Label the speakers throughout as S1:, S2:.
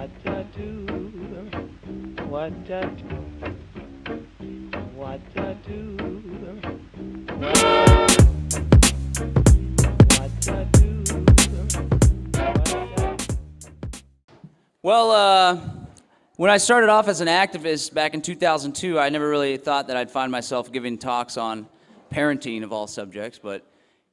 S1: What to do? What to do? What to do? What to do?
S2: Well, when I started off as an activist back in 2002, I never really thought that I'd find myself giving talks on parenting of all subjects, but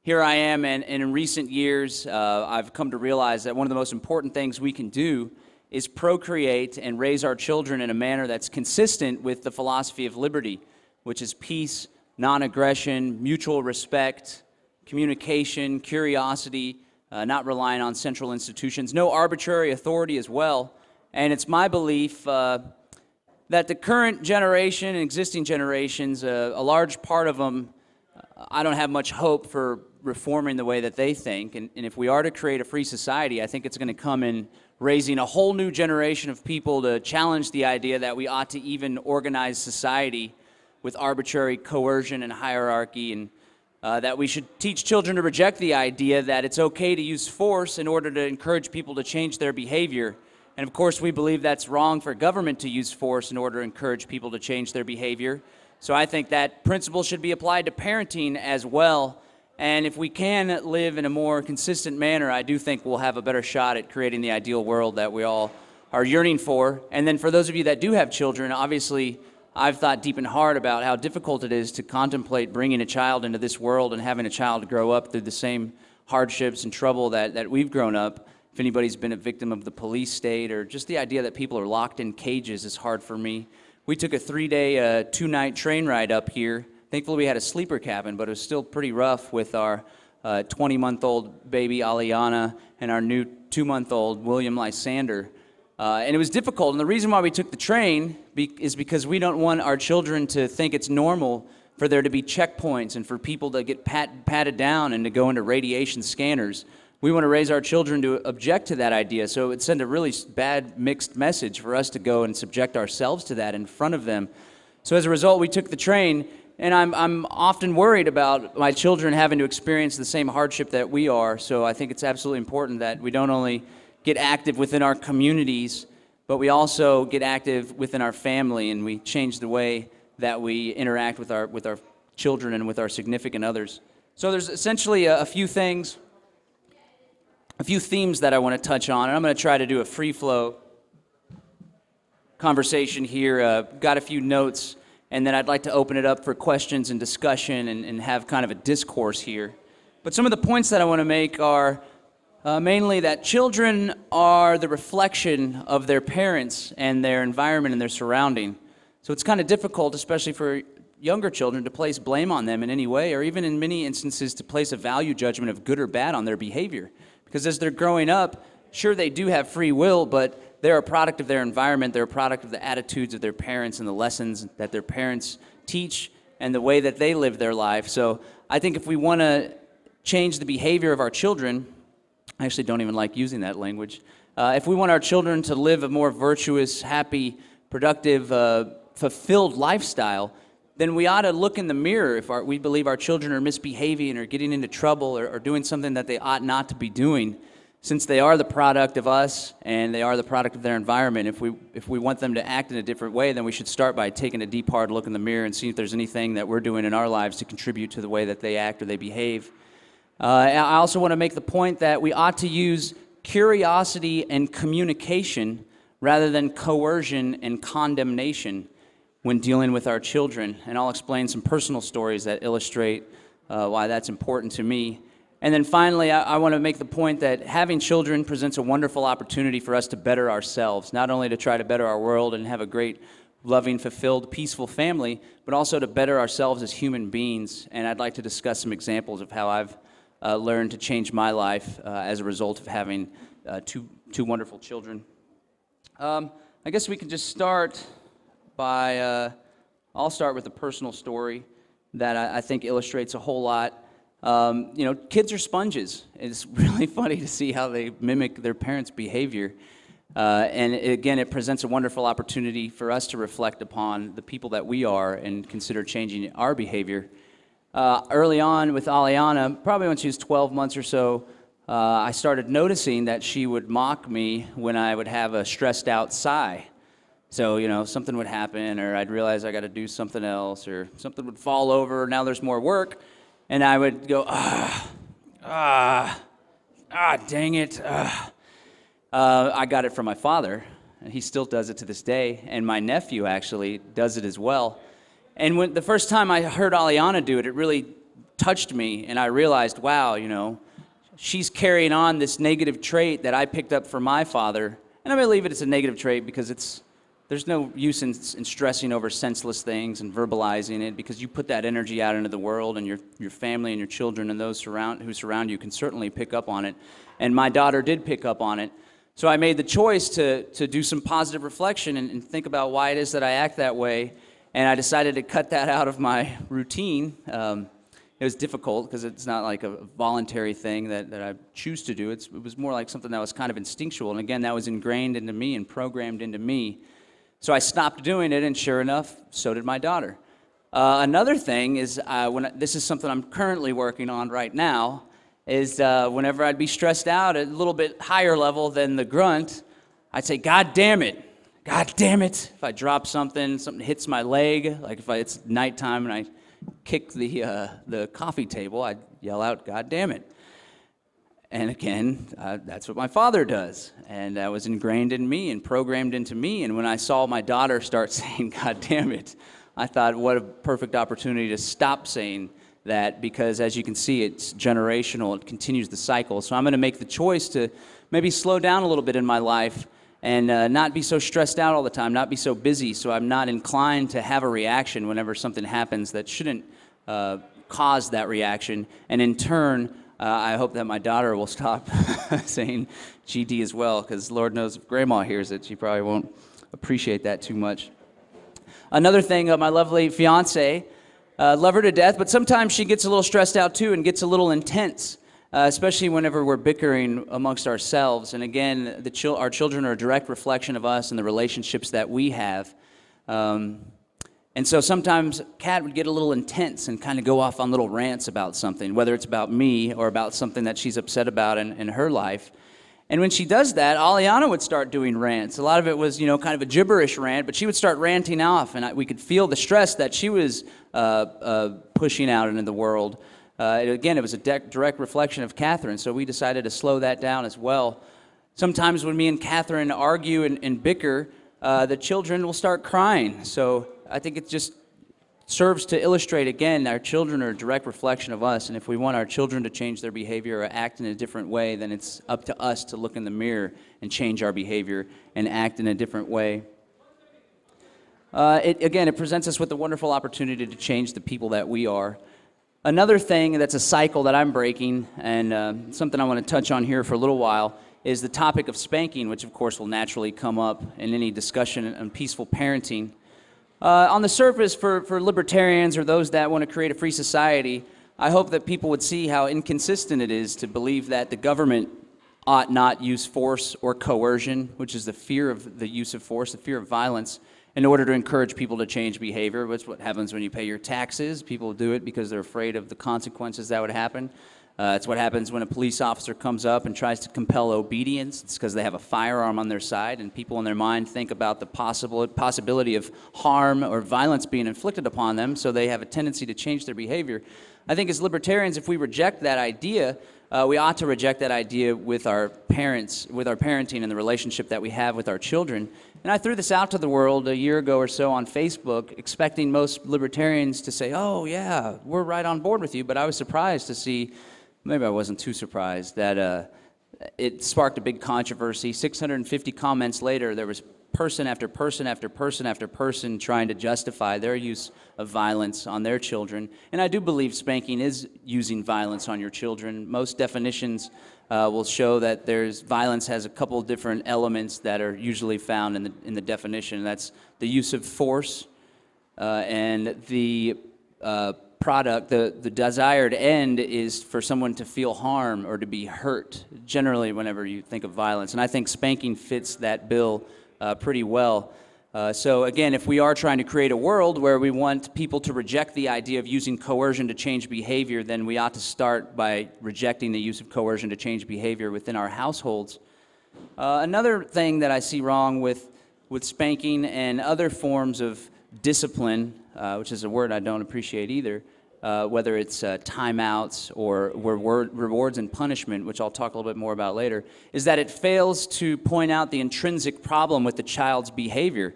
S2: here I am, and in recent years, I've come to realize that one of the most important things we can do is procreate and raise our children in a manner that's consistent with the philosophy of liberty, which is peace, non-aggression, mutual respect, communication, curiosity, not relying on central institutions, no arbitrary authority as well. And it's my belief that the current generation and existing generations, a large part of them, I don't have much hope for reforming the way that they think. And if we are to create a free society, I think it's going to come in raising a whole new generation of people to challenge the idea that we ought to even organize society with arbitrary coercion and hierarchy, and that we should teach children to reject the idea that it's okay to use force in order to encourage people to change their behavior. And of course, we believe that's wrong for government to use force in order to encourage people to change their behavior. So I think that principle should be applied to parenting as well. And if we can live in a more consistent manner, I do think we'll have a better shot at creating the ideal world that we all are yearning for. And then for those of you that do have children, obviously, I've thought deep and hard about how difficult it is to contemplate bringing a child into this world and having a child grow up through the same hardships and trouble that we've grown up. If anybody's been a victim of the police state, or just the idea that people are locked in cages, is hard for me. We took a 3-day, 2-night train ride up here. Thankfully, we had a sleeper cabin, but it was still pretty rough with our 20-month-old baby, Aliana, and our new 2-month-old, William Lysander. And it was difficult, and the reason why we took the train is because we don't want our children to think it's normal for there to be checkpoints and for people to get patted down and to go into radiation scanners. We want to raise our children to object to that idea, so it would send a really bad mixed message for us to go and subject ourselves to that in front of them. So as a result, we took the train, and I'm often worried about my children having to experience the same hardship that we are, so I think it's absolutely important that we don't only get active within our communities, but we also get active within our family, and we change the way that we interact with our children and with our significant others. So there's essentially a few themes that I want to touch on, and I'm going to try to do a free-flow conversation here. Got a few notes, and then I'd like to open it up for questions and discussion and have kind of a discourse here. But some of the points that I want to make are mainly that children are the reflection of their parents and their environment and their surrounding. So it's kind of difficult, especially for younger children, to place blame on them in any way, or even in many instances to place a value judgment of good or bad on their behavior. Because as they're growing up, sure, they do have free will, but they're a product of their environment, they're a product of the attitudes of their parents and the lessons that their parents teach and the way that they live their life. So I think if we want to change the behavior of our children, I actually don't even like using that language. If we want our children to live a more virtuous, happy, productive, fulfilled lifestyle, then we ought to look in the mirror if we believe our children are misbehaving or getting into trouble or doing something that they ought not to be doing, since they are the product of us and they are the product of their environment. If we want them to act in a different way, then we should start by taking a deep, hard look in the mirror and see if there's anything that we're doing in our lives to contribute to the way that they act or they behave. I also want to make the point that we ought to use curiosity and communication rather than coercion and condemnation when dealing with our children. And I'll explain some personal stories that illustrate why that's important to me. And then finally, I want to make the point that having children presents a wonderful opportunity for us to better ourselves, not only to try to better our world and have a great, loving, fulfilled, peaceful family, but also to better ourselves as human beings. And I'd like to discuss some examples of how I've learned to change my life as a result of having two wonderful children. I guess we can just start by, I'll start with a personal story that I think illustrates a whole lot. Kids are sponges. It's really funny to see how they mimic their parents' behavior. And again, it presents a wonderful opportunity for us to reflect upon the people that we are and consider changing our behavior. Early on with Aliana, probably when she was 12 months or so, I started noticing that she would mock me when I would have a stressed out sigh. So, something would happen, or I'd realize I got to do something else, or something would fall over, now there's more work, and I would go, dang it. I got it from my father, and he still does it to this day, and my nephew actually does it as well. And when the first time I heard Aliana do it, it really touched me, and I realized, wow, she's carrying on this negative trait that I picked up from my father. And I believe it's a negative trait because there's no use in stressing over senseless things and verbalizing it, because you put that energy out into the world, and your family and your children and those who surround you can certainly pick up on it. And my daughter did pick up on it. So I made the choice to do some positive reflection and think about why it is that I act that way. And I decided to cut that out of my routine. It was difficult because it's not like a voluntary thing that I choose to do. It was more like something that was kind of instinctual. And again, that was ingrained into me and programmed into me. So I stopped doing it, and sure enough, so did my daughter. Another thing is, this is something I'm currently working on right now, is whenever I'd be stressed out at a little bit higher level than the grunt, I'd say, God damn it. God damn it. If I drop something hits my leg, like if it's nighttime and I kick the coffee table, I'd yell out, God damn it. And again, that's what my father does. And that was ingrained in me and programmed into me. And when I saw my daughter start saying, God damn it, I thought, what a perfect opportunity to stop saying that, because as you can see, it's generational. It continues the cycle. So I'm going to make the choice to maybe slow down a little bit in my life and not be so stressed out all the time, not be so busy, so I'm not inclined to have a reaction whenever something happens that shouldn't cause that reaction. And in turn, I hope that my daughter will stop saying GD as well, because Lord knows if Grandma hears it, she probably won't appreciate that too much. Another thing, my lovely fiance, love her to death, but sometimes she gets a little stressed out too and gets a little intense. Especially whenever we're bickering amongst ourselves. And again, our children are a direct reflection of us and the relationships that we have. And so sometimes Kat would get a little intense and kind of go off on little rants about something, whether it's about me or about something that she's upset about in her life. And when she does that, Aliana would start doing rants. A lot of it was, kind of a gibberish rant, but she would start ranting off, and we could feel the stress that she was pushing out into the world. Again, it was a direct reflection of Catherine, so we decided to slow that down as well. Sometimes when me and Catherine argue and bicker, the children will start crying. So I think it just serves to illustrate, again, our children are a direct reflection of us, and if we want our children to change their behavior or act in a different way, then it's up to us to look in the mirror and change our behavior and act in a different way. It presents us with a wonderful opportunity to change the people that we are. Another thing that's a cycle that I'm breaking, and something I want to touch on here for a little while, is the topic of spanking, which of course will naturally come up in any discussion on peaceful parenting. On the surface, for libertarians or those that want to create a free society, I hope that people would see how inconsistent it is to believe that the government ought not use force or coercion, which is the fear of the use of force, the fear of violence, in order to encourage people to change behavior. That's what happens when you pay your taxes. People do it because they're afraid of the consequences that would happen. It's what happens when a police officer comes up and tries to compel obedience. It's because they have a firearm on their side, and people in their mind think about the possibility of harm or violence being inflicted upon them, so they have a tendency to change their behavior. I think as libertarians, if we reject that idea, we ought to reject that idea with our parents, with our parenting and the relationship that we have with our children. And I threw this out to the world a year ago or so on Facebook, expecting most libertarians to say, oh yeah, we're right on board with you, but I was surprised to see, maybe I wasn't too surprised, that it sparked a big controversy. 650 comments later, there was person after person after person after person trying to justify their use of violence on their children. And I do believe spanking is using violence on your children. Most definitions will show that violence has a couple of different elements that are usually found in the definition. That's the use of force and the product, the desired end is for someone to feel harm or to be hurt, generally whenever you think of violence. And I think spanking fits that bill pretty well. So again, if we are trying to create a world where we want people to reject the idea of using coercion to change behavior, then we ought to start by rejecting the use of coercion to change behavior within our households. Another thing that I see wrong with spanking and other forms of discipline, which is a word I don't appreciate either, whether it's timeouts or rewards and punishment, which I'll talk a little bit more about later, is that it fails to point out the intrinsic problem with the child's behavior.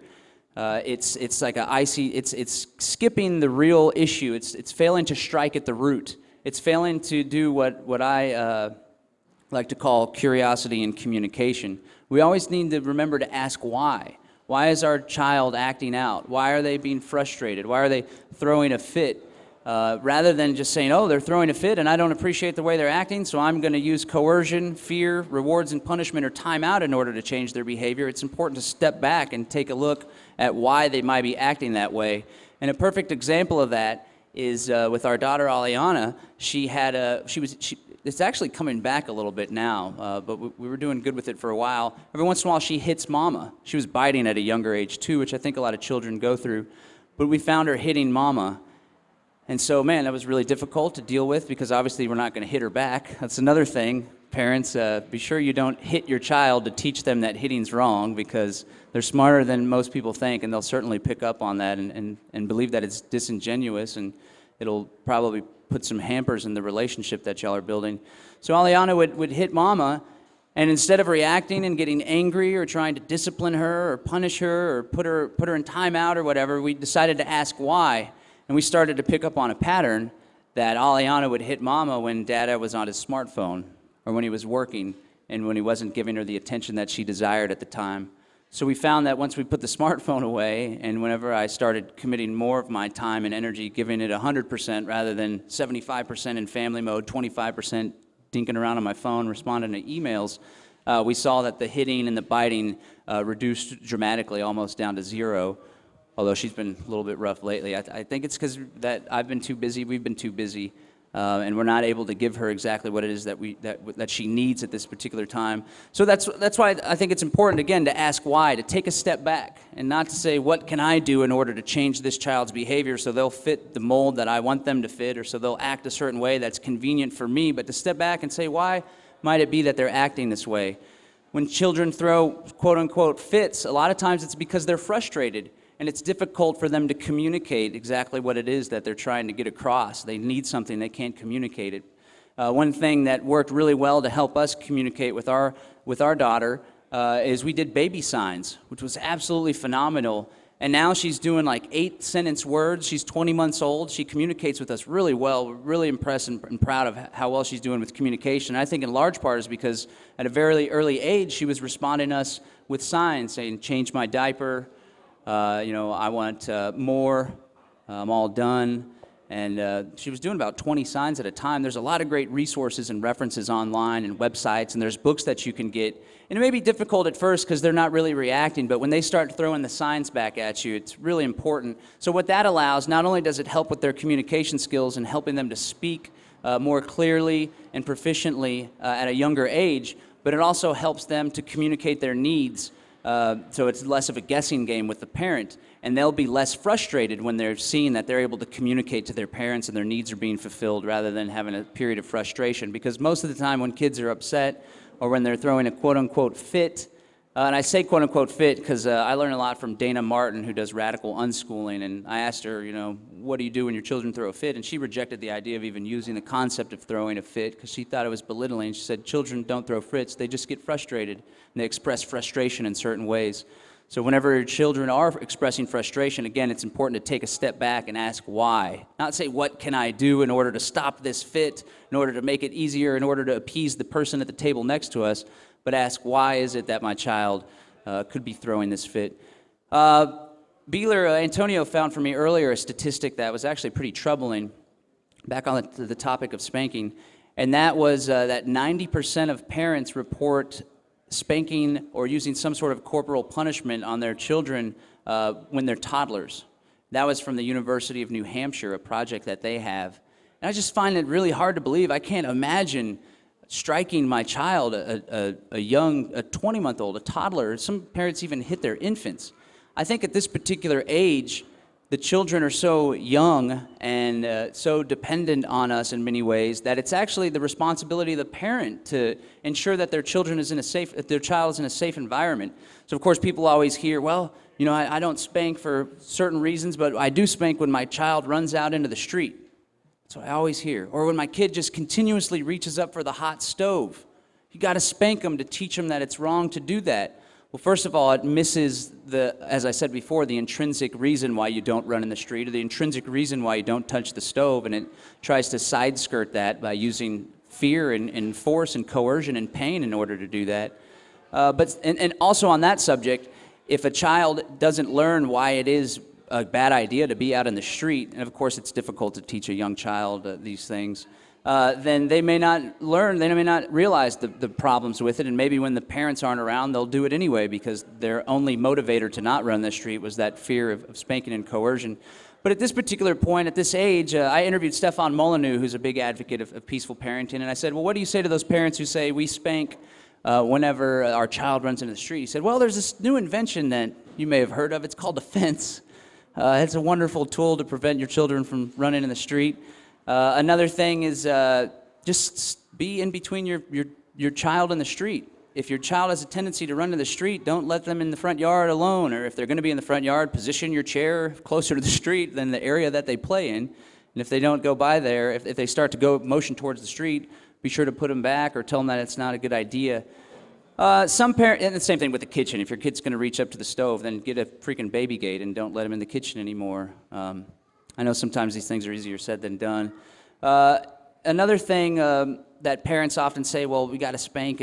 S2: It's like it's skipping the real issue. It's failing to strike at the root. It's failing to do what I like to call curiosity and communication. We always need to remember to ask why. Why is our child acting out? Why are they being frustrated? Why are they throwing a fit? Rather than just saying, oh, they're throwing a fit and I don't appreciate the way they're acting, so I'm going to use coercion, fear, rewards and punishment, or time out in order to change their behavior. It's important to step back and take a look at why they might be acting that way. And a perfect example of that is with our daughter, Aliana. It's actually coming back a little bit now, but we were doing good with it for a while. Every once in a while, she hits Mama. She was biting at a younger age, too, which I think a lot of children go through. But we found her hitting Mama. And so, man, that was really difficult to deal with because obviously we're not going to hit her back. That's another thing. Parents, be sure you don't hit your child to teach them that hitting's wrong because they're smarter than most people think, and they'll certainly pick up on that and believe that it's disingenuous, and it'll probably put some hampers in the relationship that y'all are building. So Aliana would hit Mama, and instead of reacting and getting angry or trying to discipline her or punish her or put her in timeout or whatever, we decided to ask why. And we started to pick up on a pattern that Aliana would hit Mama when Dada was on his smartphone or when he was working and when he wasn't giving her the attention that she desired at the time. So we found that once we put the smartphone away and whenever I started committing more of my time and energy, giving it 100% rather than 75% in family mode, 25% dinking around on my phone, responding to emails, we saw that the hitting and the biting reduced dramatically, almost down to zero. Although she's been a little bit rough lately. I think it's because that I've been too busy, we've been too busy, and we're not able to give her exactly what it is that she needs at this particular time. So that's why I think it's important, again, to ask why, to take a step back, and not to say, what can I do in order to change this child's behavior so they'll fit the mold that I want them to fit, or so they'll act a certain way that's convenient for me, but to step back and say, why might it be that they're acting this way? When children throw quote-unquote fits, a lot of times it's because they're frustrated. And it's difficult for them to communicate exactly what it is that they're trying to get across. They need something, they can't communicate it. One thing that worked really well to help us communicate with our daughter is we did baby signs, which was absolutely phenomenal. And now she's doing like 8-sentence words. She's 20 months old. She communicates with us really well. We're really impressed and proud of how well she's doing with communication. I think in large part is because at a very early age, she was responding to us with signs, saying, change my diaper, I want more, I'm all done. And she was doing about 20 signs at a time. There's a lot of great resources and references online and websites, and there's books that you can get. And it may be difficult at first because they're not really reacting, but when they start throwing the signs back at you, it's really important. So what that allows, not only does it help with their communication skills and helping them to speak more clearly and proficiently at a younger age, but it also helps them to communicate their needs. So it's less of a guessing game with the parent, and they'll be less frustrated when they're seeing that they're able to communicate to their parents and their needs are being fulfilled rather than having a period of frustration. Because most of the time when kids are upset or when they're throwing a quote-unquote fit, and I say quote-unquote fit because I learn a lot from Dana Martin, who does radical unschooling, and I asked her, what do you do when your children throw a fit? And she rejected the idea of even using the concept of throwing a fit because she thought it was belittling. She said children don't throw fits, they just get frustrated, and they express frustration in certain ways. So whenever your children are expressing frustration, again, it's important to take a step back and ask why. Not say, what can I do in order to stop this fit, in order to make it easier, in order to appease the person at the table next to us, but ask, why is it that my child could be throwing this fit? Antonio found for me earlier a statistic that was actually pretty troubling, back on the topic of spanking, and that was that 90% of parents report spanking or using some sort of corporal punishment on their children when they're toddlers. That was from the University of New Hampshire, a project that they have. And I just find it really hard to believe. I can't imagine striking my child, a 20-month-old, a toddler. Some parents even hit their infants. I think at this particular age, the children are so young and so dependent on us in many ways that it's actually the responsibility of the parent to ensure that their child is in a safe environment. So of course people always hear, well, I don't spank for certain reasons, but I do spank when my child runs out into the street. That's what I always hear. Or when my kid just continuously reaches up for the hot stove. You got to spank them to teach them that it's wrong to do that. Well, first of all, it misses as I said before, the intrinsic reason why you don't run in the street, or the intrinsic reason why you don't touch the stove, and it tries to side skirt that by using fear and force and coercion and pain in order to do that. But also on that subject, if a child doesn't learn why it is a bad idea to be out in the street, and of course it's difficult to teach a young child these things, then they may not learn, they may not realize the problems with it, and maybe when the parents aren't around, they'll do it anyway because their only motivator to not run the street was that fear of spanking and coercion. But at this particular point, at this age, I interviewed Stefan Molyneux, who's a big advocate of peaceful parenting, and I said, well, what do you say to those parents who say we spank whenever our child runs into the street? He said, well, there's this new invention that you may have heard of. It's called a fence. It's a wonderful tool to prevent your children from running in the street. Another thing is just be in between your child and the street. If your child has a tendency to run to the street, don't let them in the front yard alone. Or if they're going to be in the front yard, position your chair closer to the street than the area that they play in. And if they don't go by there, if they start to go motion towards the street, be sure to put them back or tell them that it's not a good idea. Some parents, and the same thing with the kitchen. If your kid's going to reach up to the stove, then get a freaking baby gate and don't let them in the kitchen anymore. I know sometimes these things are easier said than done. Another thing that parents often say, well, we got to spank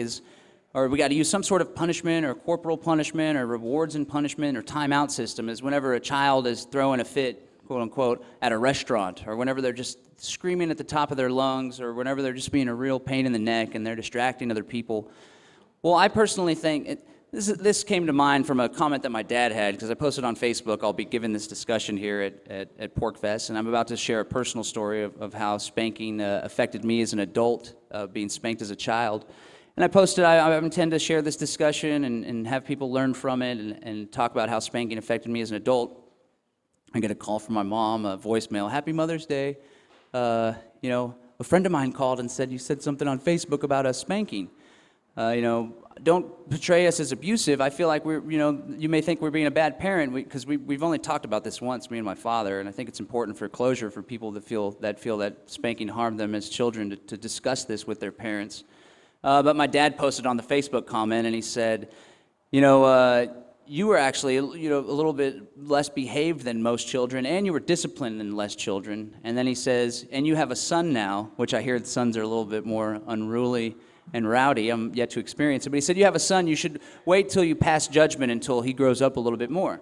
S2: or we got to use some sort of punishment or corporal punishment or rewards and punishment or timeout system is whenever a child is throwing a fit, quote unquote, at a restaurant, or whenever they're just screaming at the top of their lungs, or whenever they're just being a real pain in the neck and they're distracting other people. Well, I personally think this came to mind from a comment that my dad had, because I posted on Facebook. I'll be giving this discussion here at PorcFest, and I'm about to share a personal story of how spanking affected me as an adult, being spanked as a child. And I posted, I intend to share this discussion and have people learn from it and talk about how spanking affected me as an adult. I get a call from my mom, a voicemail, Happy Mother's Day. A friend of mine called and said, you said something on Facebook about us spanking. Don't portray us as abusive. I feel like you may think we're being a bad parent because we've only talked about this once, me and my father, and I think it's important for closure for people that feel that spanking harmed them as children to discuss this with their parents. But my dad posted on the Facebook comment, and he said, you were actually a little bit less behaved than most children, and you were disciplined than less children. And then he says, and you have a son now, which I hear the sons are a little bit more unruly and rowdy. I'm yet to experience it. But he said, you have a son, you should wait till you pass judgment until he grows up a little bit more. And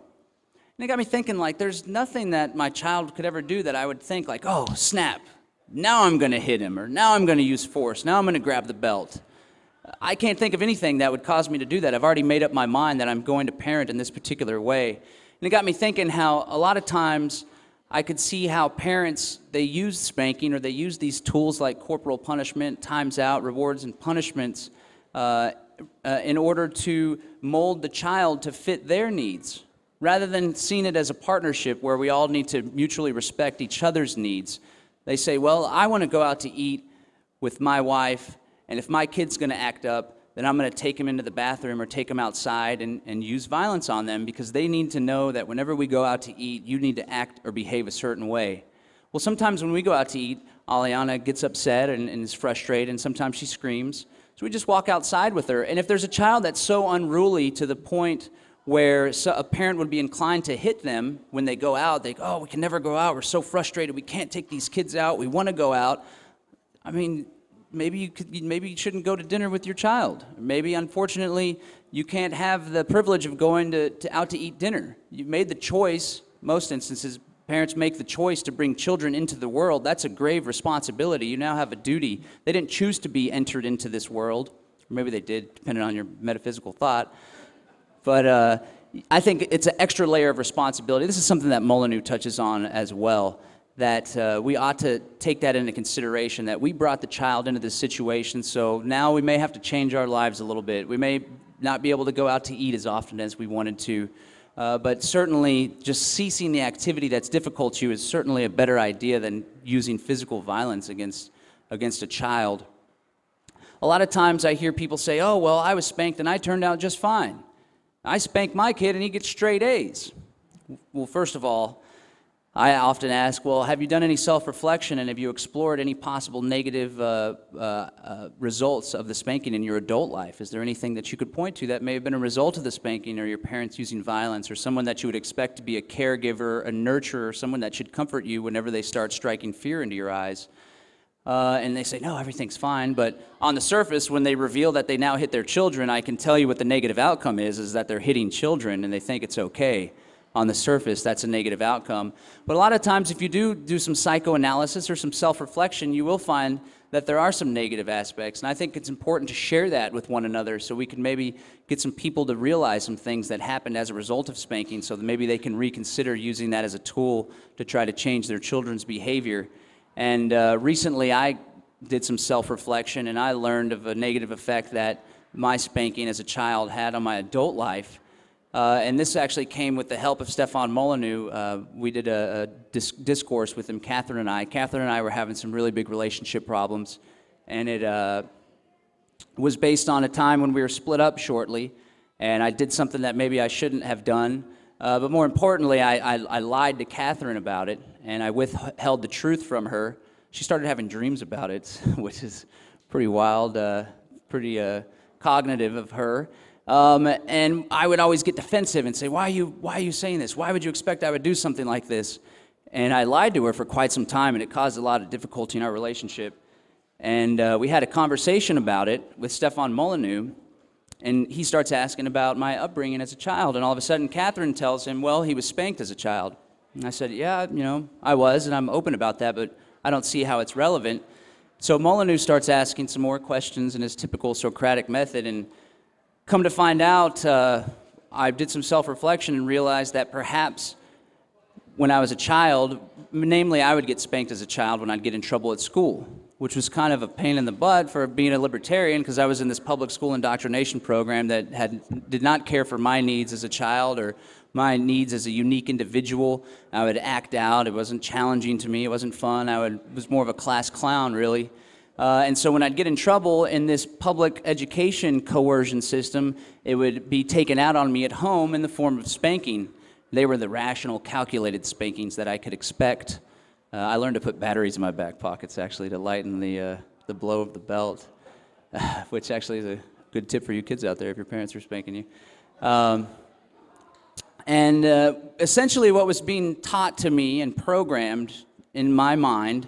S2: it got me thinking, like, there's nothing that my child could ever do that I would think, like, oh, snap, now I'm going to hit him, or now I'm going to use force, now I'm going to grab the belt. I can't think of anything that would cause me to do that. I've already made up my mind that I'm going to parent in this particular way. And it got me thinking how a lot of times I could see how parents, they use spanking or they use these tools like corporal punishment, times out, rewards, and punishments in order to mold the child to fit their needs, rather than seeing it as a partnership where we all need to mutually respect each other's needs. They say, well, I want to go out to eat with my wife, and if my kid's going to act up, then I'm going to take him into the bathroom or take him outside and use violence on them because they need to know that whenever we go out to eat, you need to act or behave a certain way. Well, sometimes when we go out to eat, Aliana gets upset and is frustrated, and sometimes she screams. So we just walk outside with her. And if there's a child that's so unruly to the point where a parent would be inclined to hit them when they go out, they go, oh, we can never go out. We're so frustrated. We can't take these kids out. We want to go out. I mean, maybe you shouldn't go to dinner with your child. Maybe, unfortunately, you can't have the privilege of going out to eat dinner. You've made the choice. Most instances, parents make the choice to bring children into the world. That's a grave responsibility. You now have a duty. They didn't choose to be entered into this world. Or maybe they did, depending on your metaphysical thought. But I think it's an extra layer of responsibility. This is something that Molyneux touches on as well, that we ought to take that into consideration, that we brought the child into this situation, so now we may have to change our lives a little bit. We may not be able to go out to eat as often as we wanted to. But certainly just ceasing the activity that's difficult to you is certainly a better idea than using physical violence against a child. A lot of times I hear people say, oh, well, I was spanked and I turned out just fine. I spanked my kid and he gets straight A's. Well, first of all, I often ask, well, have you done any self-reflection and have you explored any possible negative results of the spanking in your adult life? Is there anything that you could point to that may have been a result of the spanking, or your parents using violence, or someone that you would expect to be a caregiver, a nurturer, someone that should comfort you whenever they start striking fear into your eyes? And they say, no, everything's fine. But on the surface, when they reveal that they now hit their children, I can tell you what the negative outcome is that they're hitting children and they think it's okay. On the surface, that's a negative outcome. But a lot of times, if you do some psychoanalysis or some self-reflection, you will find that there are some negative aspects. And I think it's important to share that with one another so we can maybe get some people to realize some things that happened as a result of spanking, so that maybe they can reconsider using that as a tool to try to change their children's behavior. And recently, I did some self-reflection, and I learned of a negative effect that my spanking as a child had on my adult life. And this actually came with the help of Stefan Molyneux. We did a discourse with him, Catherine and I. Catherine and I were having some really big relationship problems, and it was based on a time when we were split up shortly, and I did something that maybe I shouldn't have done. But more importantly, I lied to Catherine about it, and I withheld the truth from her. She started having dreams about it, which is pretty wild, pretty cognitive of her. And I would always get defensive and say, why are you saying this? Why would you expect I would do something like this? And I lied to her for quite some time, and it caused a lot of difficulty in our relationship. And we had a conversation about it with Stefan Molyneux, and he starts asking about my upbringing as a child. And all of a sudden, Catherine tells him, well, he was spanked as a child. And I said, yeah, I was, and I'm open about that, but I don't see how it's relevant. So Molyneux starts asking some more questions in his typical Socratic method, and come to find out, I did some self-reflection and realized that perhaps when I was a child, namely I would get spanked as a child when I'd get in trouble at school, which was kind of a pain in the butt for being a libertarian, because I was in this public school indoctrination program that did not care for my needs as a child or my needs as a unique individual. I would act out. It wasn't challenging to me. It wasn't fun. Was more of a class clown, really. And so when I'd get in trouble in this public education coercion system, it would be taken out on me at home in the form of spanking. They were the rational, calculated spankings that I could expect. I learned to put batteries in my back pockets, actually, to lighten the blow of the belt, which actually is a good tip for you kids out there if your parents are spanking you. Essentially what was being taught to me and programmed in my mind,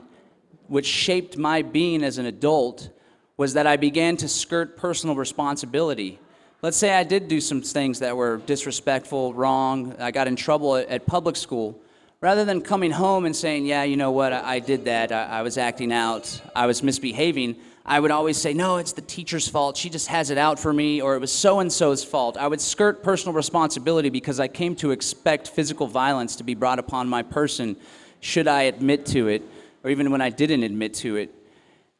S2: which shaped my being as an adult, was that I began to skirt personal responsibility. Let's say I did do some things that were disrespectful, wrong, I got in trouble at public school. Rather than coming home and saying, yeah, you know what, I did that, I was acting out, I was misbehaving, I would always say, no, it's the teacher's fault, she just has it out for me, or it was so-and-so's fault. I would skirt personal responsibility because I came to expect physical violence to be brought upon my person should I admit to it, or even when I didn't admit to it.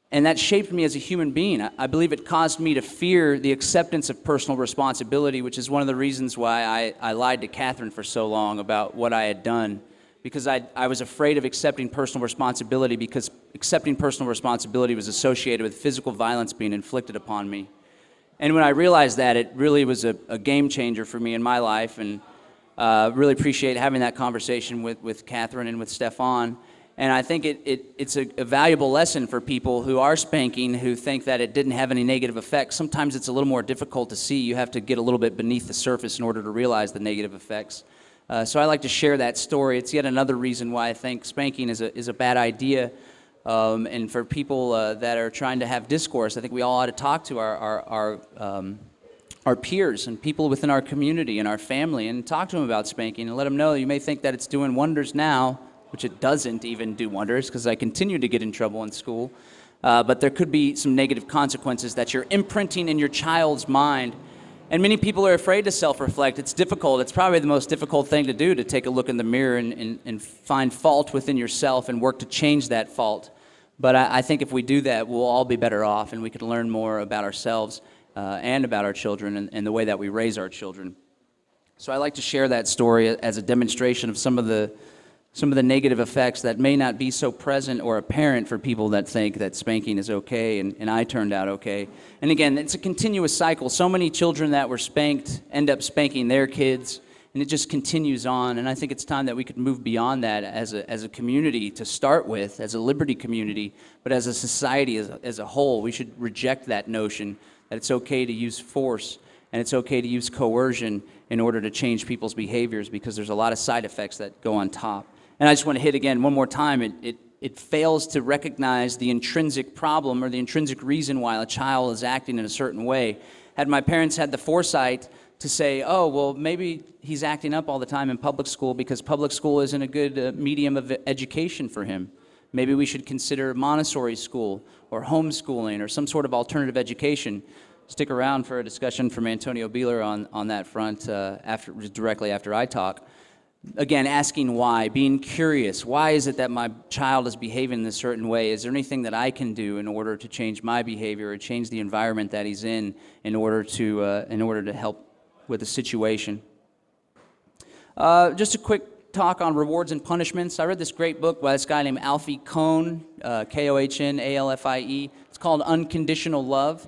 S2: And that shaped me as a human being. I believe it caused me to fear the acceptance of personal responsibility, which is one of the reasons why I lied to Catherine for so long about what I had done. Because I was afraid of accepting personal responsibility, because accepting personal responsibility was associated with physical violence being inflicted upon me. And when I realized that, it really was a game changer for me in my life, and really appreciate having that conversation with Catherine and with Stefan. And I think it's a valuable lesson for people who are spanking, who think that it didn't have any negative effects. Sometimes it's a little more difficult to see. You have to get a little bit beneath the surface in order to realize the negative effects. So I like to share that story. It's yet another reason why I think spanking is a bad idea. And for people that are trying to have discourse, I think we all ought to talk to our peers and people within our community and our family, and talk to them about spanking and let them know you may think that it's doing wonders now, which it doesn't even do wonders, because I continue to get in trouble in school. But there could be some negative consequences that you're imprinting in your child's mind. And many people are afraid to self-reflect. It's difficult. It's probably the most difficult thing to do, to take a look in the mirror and find fault within yourself and work to change that fault. But I think if we do that, we'll all be better off, and we can learn more about ourselves and about our children and the way that we raise our children. So I like to share that story as a demonstration of some of the negative effects that may not be so present or apparent for people that think that spanking is okay, and I turned out okay. And again, it's a continuous cycle. So many children that were spanked end up spanking their kids, and it just continues on. And I think it's time that we could move beyond that as a community to start with, as a liberty community, but as a society as a whole. We should reject that notion that it's okay to use force and it's okay to use coercion in order to change people's behaviors, because there's a lot of side effects that go on top. And I just want to hit again one more time, it fails to recognize the intrinsic problem or the intrinsic reason why a child is acting in a certain way. Had my parents had the foresight to say, oh, well, maybe he's acting up all the time in public school because public school isn't a good medium of education for him. Maybe we should consider Montessori school or homeschooling or some sort of alternative education. Stick around for a discussion from Antonio Beeler on that front directly after I talk. Again, asking why, being curious. Why is it that my child is behaving in a certain way? Is there anything that I can do in order to change my behavior or change the environment that he's in order to help with the situation? Just a quick talk on rewards and punishments. I read this great book by this guy named Alfie Kohn, Kohnalfie. It's called Unconditional Love.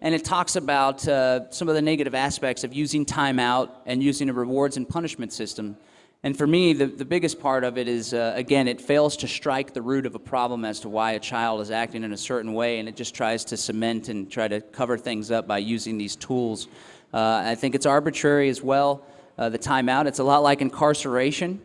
S2: And it talks about some of the negative aspects of using timeout and using a rewards and punishment system. And for me, the biggest part of it is, again, it fails to strike the root of a problem as to why a child is acting in a certain way, and it just tries to cement and try to cover things up by using these tools. I think it's arbitrary as well, the timeout. It's a lot like incarceration,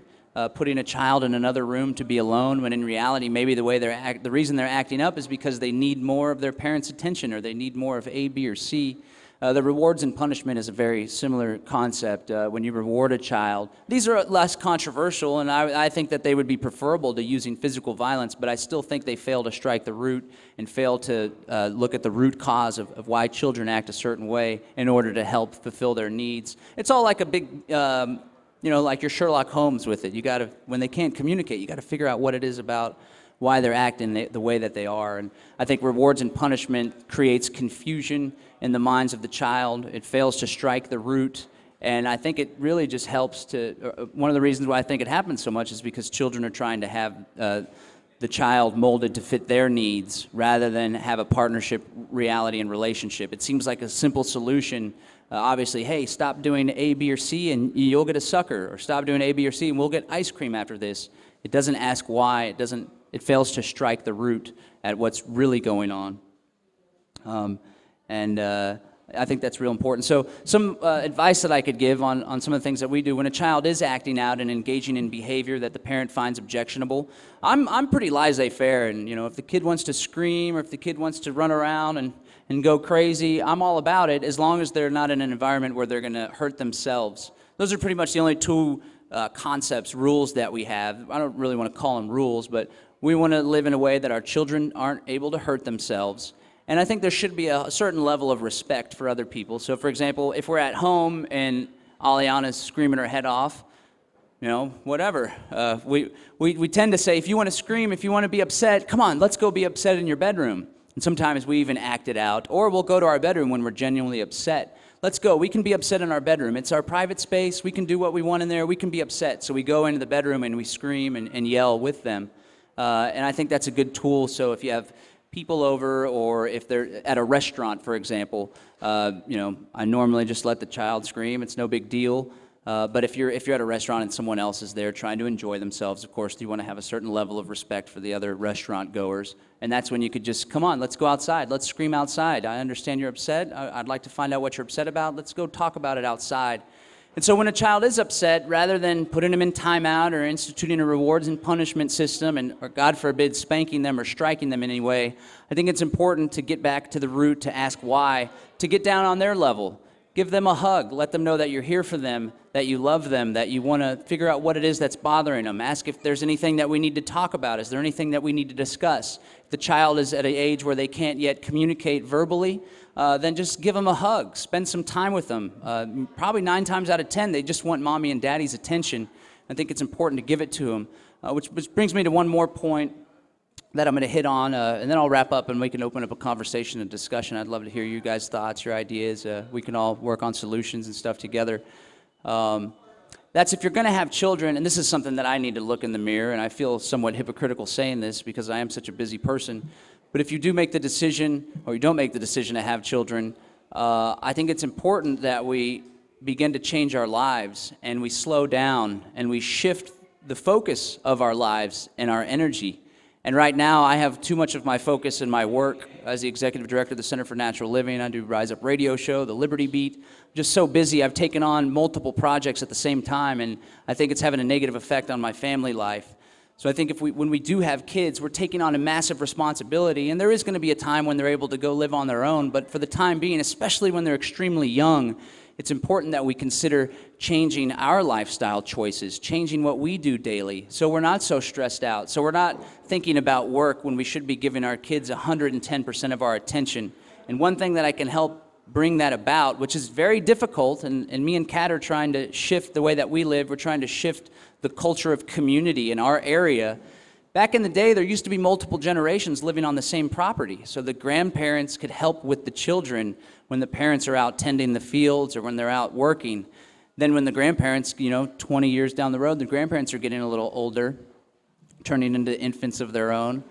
S2: putting a child in another room to be alone, when in reality, maybe the reason they're acting up is because they need more of their parents' attention, or they need more of A, B, or C. The rewards and punishment is a very similar concept. When you reward a child, these are less controversial, and I think that they would be preferable to using physical violence, but I still think they fail to strike the root and fail to look at the root cause of why children act a certain way in order to help fulfill their needs. It's all like a big, like your Sherlock Holmes with it. When they can't communicate, you got to figure out what it is about why they're acting the way that they are. And I think rewards and punishment creates confusion in the minds of the child. It fails to strike the root, and I think it really just helps to, one of the reasons why I think it happens so much is because children are trying to have the child molded to fit their needs rather than have a partnership reality and relationship. It seems like a simple solution. Obviously, hey, stop doing A, B, or C and you'll get a sucker, or stop doing A, B, or C and we'll get ice cream after this. It doesn't ask why. It fails to strike the root at what's really going on. I think that's real important. So some advice that I could give on some of the things that we do when a child is acting out and engaging in behavior that the parent finds objectionable. I'm pretty laissez-faire, and if the kid wants to scream or if the kid wants to run around and go crazy, I'm all about it, as long as they're not in an environment where they're going to hurt themselves. Those are pretty much the only two concepts, rules that we have. I don't really want to call them rules, but we want to live in a way that our children aren't able to hurt themselves. And I think there should be a certain level of respect for other people. So, for example, if we're at home and Aliana's screaming her head off, whatever. We tend to say, if you want to scream, if you want to be upset, come on, let's go be upset in your bedroom. And sometimes we even act it out. Or we'll go to our bedroom when we're genuinely upset. Let's go. We can be upset in our bedroom. It's our private space. We can do what we want in there. We can be upset. So we go into the bedroom and we scream and yell with them. And I think that's a good tool. So if you have people over, or if they're at a restaurant, for example, I normally just let the child scream. It's no big deal. But if you're at a restaurant and someone else is there trying to enjoy themselves, of course, you want to have a certain level of respect for the other restaurant goers. And that's when you could just, come on, let's go outside. Let's scream outside. I understand you're upset. I'd like to find out what you're upset about. Let's go talk about it outside. And so when a child is upset, rather than putting them in timeout or instituting a rewards and punishment system, or God forbid, spanking them or striking them in any way, I think it's important to get back to the root, to ask why, to get down on their level. Give them a hug. Let them know that you're here for them, that you love them, that you want to figure out what it is that's bothering them. Ask if there's anything that we need to talk about. Is there anything that we need to discuss? If the child is at an age where they can't yet communicate verbally, then just give them a hug. Spend some time with them. Probably 9 times out of 10, they just want mommy and daddy's attention. I think it's important to give it to them. Which brings me to one more point that I'm going to hit on, and then I'll wrap up and we can open up a conversation and discussion. I'd love to hear you guys' thoughts, your ideas. We can all work on solutions and stuff together. That's if you're going to have children, and this is something that I need to look in the mirror, and I feel somewhat hypocritical saying this because I am such a busy person. But if you do make the decision, or you don't make the decision to have children, I think it's important that we begin to change our lives, and we slow down, and we shift the focus of our lives and our energy. And right now, I have too much of my focus in my work as the executive director of the Center for Natural Living. I do Rise Up Radio Show, the Liberty Beat. I'm just so busy. I've taken on multiple projects at the same time, and I think it's having a negative effect on my family life. So I think when we do have kids, we're taking on a massive responsibility, and there is going to be a time when they're able to go live on their own. But for the time being, especially when they're extremely young, it's important that we consider changing our lifestyle choices, changing what we do daily, so we're not so stressed out, so we're not thinking about work when we should be giving our kids 110% of our attention. And one thing that I can help bring that about, which is very difficult, and me and Kat are trying to shift the way that we live. We're trying to shift the culture of community in our area. Back in the day, there used to be multiple generations living on the same property, so the grandparents could help with the children when the parents are out tending the fields or when they're out working. Then when the grandparents, 20 years down the road, the grandparents are getting a little older, turning into infants of their own,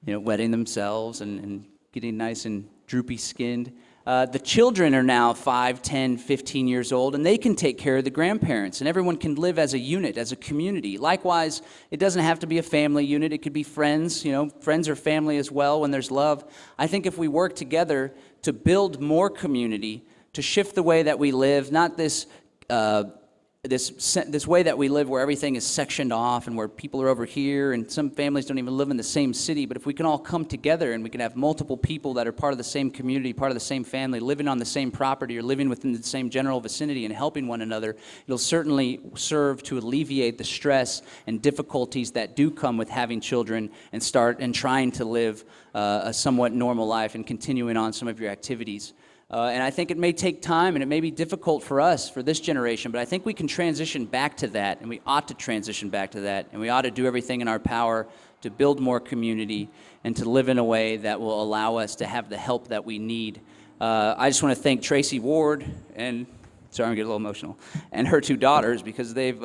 S2: wetting themselves and getting nice and droopy skinned. The children are now 5, 10, 15 years old, and they can take care of the grandparents, and everyone can live as a unit, as a community. Likewise, it doesn't have to be a family unit. It could be friends. Friends are family as well when there's love. I think if we work together to build more community, to shift the way that we live, not this way that we live where everything is sectioned off and where people are over here and some families don't even live in the same city, but if we can all come together and we can have multiple people that are part of the same community, part of the same family, living on the same property or living within the same general vicinity and helping one another, it'll certainly serve to alleviate the stress and difficulties that do come with having children and trying to live a somewhat normal life and continuing on some of your activities. And I think it may take time and it may be difficult for us, for this generation, but I think we can transition back to that, and we ought to transition back to that, and we ought to do everything in our power to build more community and to live in a way that will allow us to have the help that we need. I just want to thank Tracy Ward, and sorry, I'm getting a little emotional, and her 2 daughters, because they've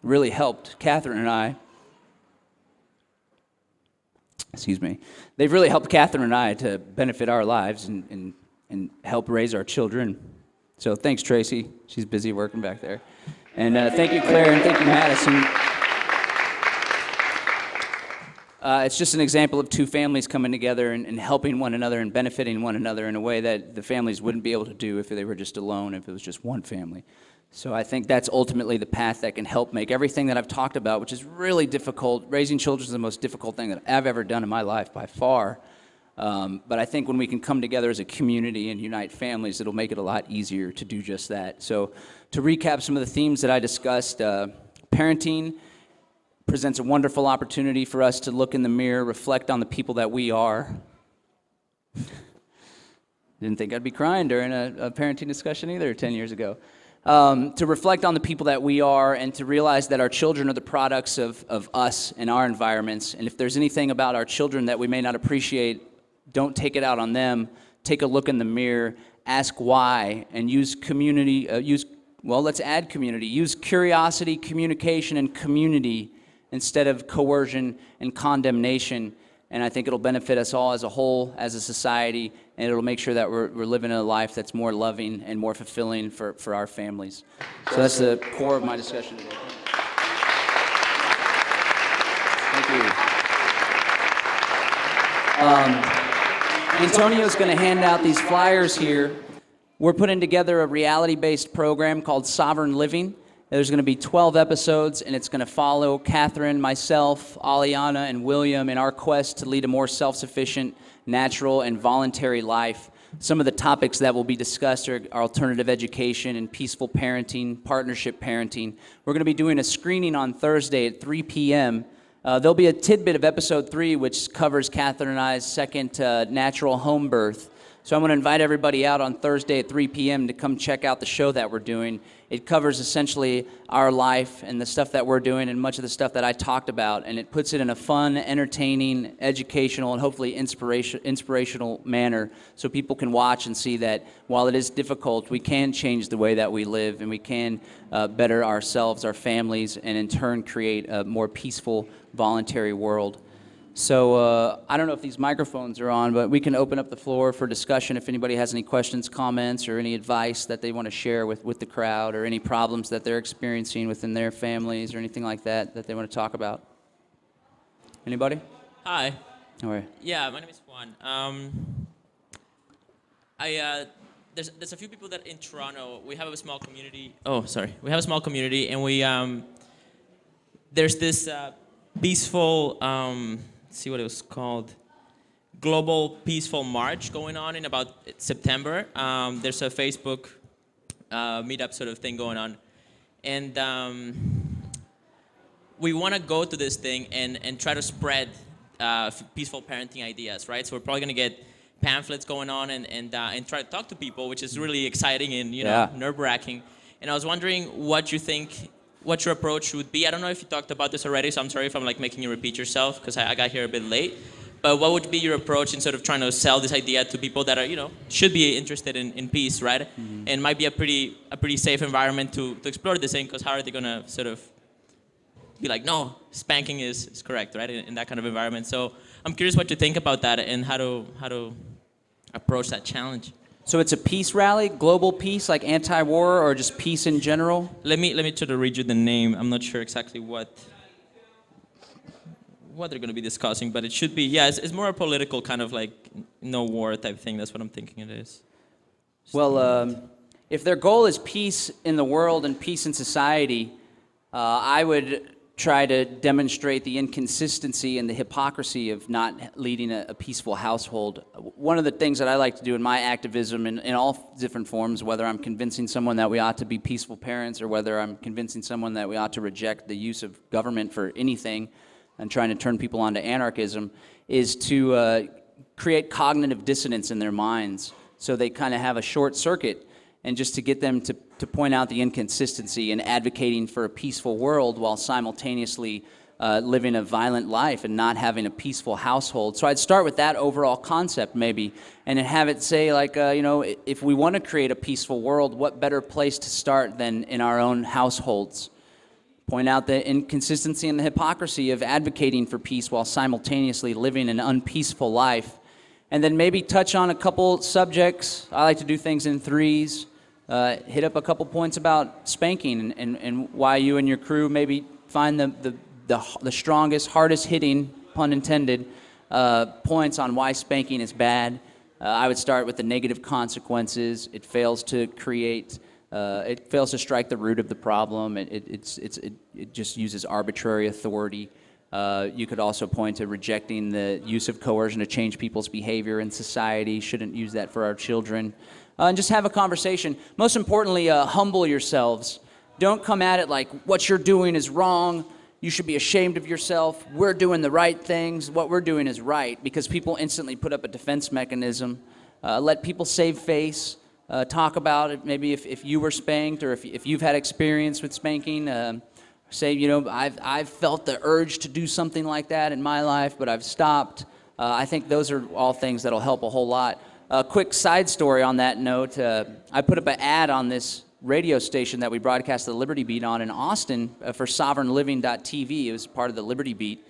S2: really helped Catherine and I. They've really helped Catherine and I to benefit our lives and help raise our children. So thanks, Tracy. She's busy working back there. And thank you, Claire, and thank you, Madison. It's just an example of 2 families coming together and helping one another and benefiting one another in a way that the families wouldn't be able to do if they were just alone, if it was just one family. So I think that's ultimately the path that can help make everything that I've talked about, which is really difficult. Raising children is the most difficult thing that I've ever done in my life by far. But I think when we can come together as a community and unite families, it'll make it a lot easier to do just that. So to recap some of the themes that I discussed, parenting presents a wonderful opportunity for us to look in the mirror, reflect on the people that we are. Didn't think I'd be crying during a parenting discussion either 10 years ago. To reflect on the people that we are and to realize that our children are the products of us and our environments. And if there's anything about our children that we may not appreciate, don't take it out on them. Take a look in the mirror, ask why, and use community, let's add community. Use curiosity, communication, and community instead of coercion and condemnation. And I think it'll benefit us all as a whole, as a society, and it'll make sure that we're living a life that's more loving and more fulfilling for our families. So that's the core of my discussion today. Thank you. Antonio's going to hand out these flyers here. We're putting together a reality-based program called Sovereign Living. There's going to be 12 episodes, and it's going to follow Catherine, myself, Aliana, and William in our quest to lead a more self-sufficient, natural, and voluntary life. Some of the topics that will be discussed are alternative education and peaceful parenting, partnership parenting. We're going to be doing a screening on Thursday at 3 p.m. There'll be a tidbit of episode 3, which covers Catherine and I's second natural home birth. So I'm going to invite everybody out on Thursday at 3 p.m. to come check out the show that we're doing. It covers essentially our life and the stuff that we're doing and much of the stuff that I talked about, and it puts it in a fun, entertaining, educational, and hopefully inspirational manner so people can watch and see that while it is difficult, we can change the way that we live and we can better ourselves, our families, and in turn create a more peaceful, voluntary world. So I don't know if these microphones are on, but we can open up the floor for discussion if anybody has any questions, comments, or any advice that they want to share with the crowd, or any problems that they're experiencing within their families or anything like that that they want to talk about. Anybody?
S3: Hi.
S2: How are you?
S3: Yeah, my name is Juan. There's a few people that in Toronto, we have a small community. Oh, sorry. We have a small community, and we there's this peaceful. See what it was called, Global Peaceful March going on in about September. There's a Facebook meetup sort of thing going on. And we want to go to this thing and try to spread peaceful parenting ideas, right? So we're probably going to get pamphlets going on and try to talk to people, which is really exciting and nerve-wracking. And I was wondering what you think, what your approach would be. I don't know if you talked about this already, so I'm sorry if I'm like making you repeat yourself because I got here a bit late. But what would be your approach in sort of trying to sell this idea to people that are, should be interested in peace, right? Mm-hmm. And might be a pretty safe environment to explore this thing, because how are they going to sort of be like, no, spanking is correct, right? In that kind of environment. So I'm curious what you think about that and how to approach that challenge.
S2: So it's a peace rally, global peace, like anti-war, or just peace in general?
S3: Let me try to read you the name. I'm not sure exactly what they're going to be discussing, but it should be, it's more a political kind of like no war type thing. That's what I'm thinking it is.
S2: Well, if their goal is peace in the world and peace in society, I would try to demonstrate the inconsistency and the hypocrisy of not leading a peaceful household. One of the things that I like to do in my activism in all different forms, whether I'm convincing someone that we ought to be peaceful parents or whether I'm convincing someone that we ought to reject the use of government for anything and trying to turn people onto anarchism, is to create cognitive dissonance in their minds so they kind of have a short circuit, and just to get them to point out the inconsistency in advocating for a peaceful world while simultaneously living a violent life and not having a peaceful household. So I'd start with that overall concept maybe, and then have it say like, if we want to create a peaceful world, what better place to start than in our own households? Point out the inconsistency and the hypocrisy of advocating for peace while simultaneously living an unpeaceful life. And then maybe touch on a couple subjects. I like to do things in threes. Hit up a couple points about spanking and why you and your crew maybe find the strongest, hardest hitting, pun intended, points on why spanking is bad. I would start with the negative consequences. It fails to strike the root of the problem. It just uses arbitrary authority. You could also point to rejecting the use of coercion to change people's behavior in society. Shouldn't use that for our children. And just have a conversation. Most importantly, humble yourselves. Don't come at it like what you're doing is wrong. You should be ashamed of yourself. We're doing the right things. What we're doing is right, because people instantly put up a defense mechanism. Let people save face. Talk about it. Maybe if you were spanked, or if you've had experience with spanking, say, I've felt the urge to do something like that in my life, but I've stopped. I think those are all things that'll help a whole lot. A quick side story on that note, I put up an ad on this radio station that we broadcast the Liberty Beat on in Austin for SovereignLiving.tv. It was part of the Liberty Beat.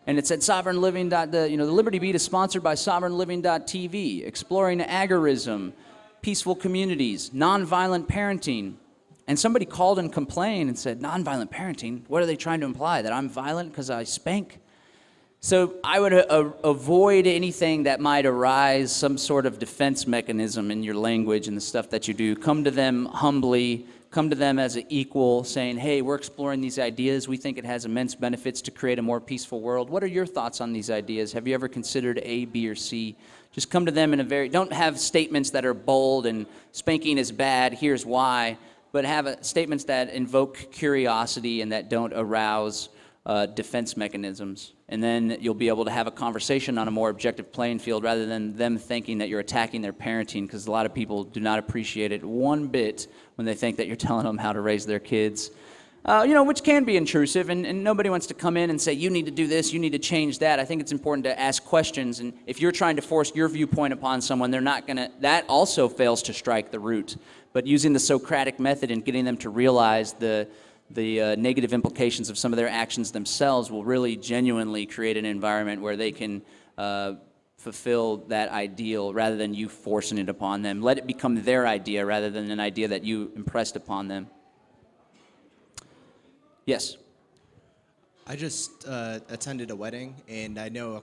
S2: And it said Sovereign Living. The Liberty Beat is sponsored by SovereignLiving.tv, exploring agorism, peaceful communities, nonviolent parenting. And somebody called and complained and said, nonviolent parenting? What are they trying to imply, that I'm violent because I spank? So I would avoid anything that might arise some sort of defense mechanism in your language and the stuff that you do. Come to them humbly, come to them as an equal, saying, hey, we're exploring these ideas. We think it has immense benefits to create a more peaceful world. What are your thoughts on these ideas? Have you ever considered A, B, or C? Just come to them in don't have statements that are bold and spanking is bad, here's why, but have statements that invoke curiosity and that don't arouse defense mechanisms. And then you'll be able to have a conversation on a more objective playing field rather than them thinking that you're attacking their parenting, because a lot of people do not appreciate it one bit when they think that you're telling them how to raise their kids. Which can be intrusive, and nobody wants to come in and say, you need to do this, you need to change that. I think it's important to ask questions, and if you're trying to force your viewpoint upon someone, they're not going to, that also fails to strike the root. But using the Socratic method and getting them to realize the negative implications of some of their actions themselves will really genuinely create an environment where they can fulfill that ideal rather than you forcing it upon them. Let it become their idea rather than an idea that you impressed upon them. Yes.
S4: I just attended a wedding, and I know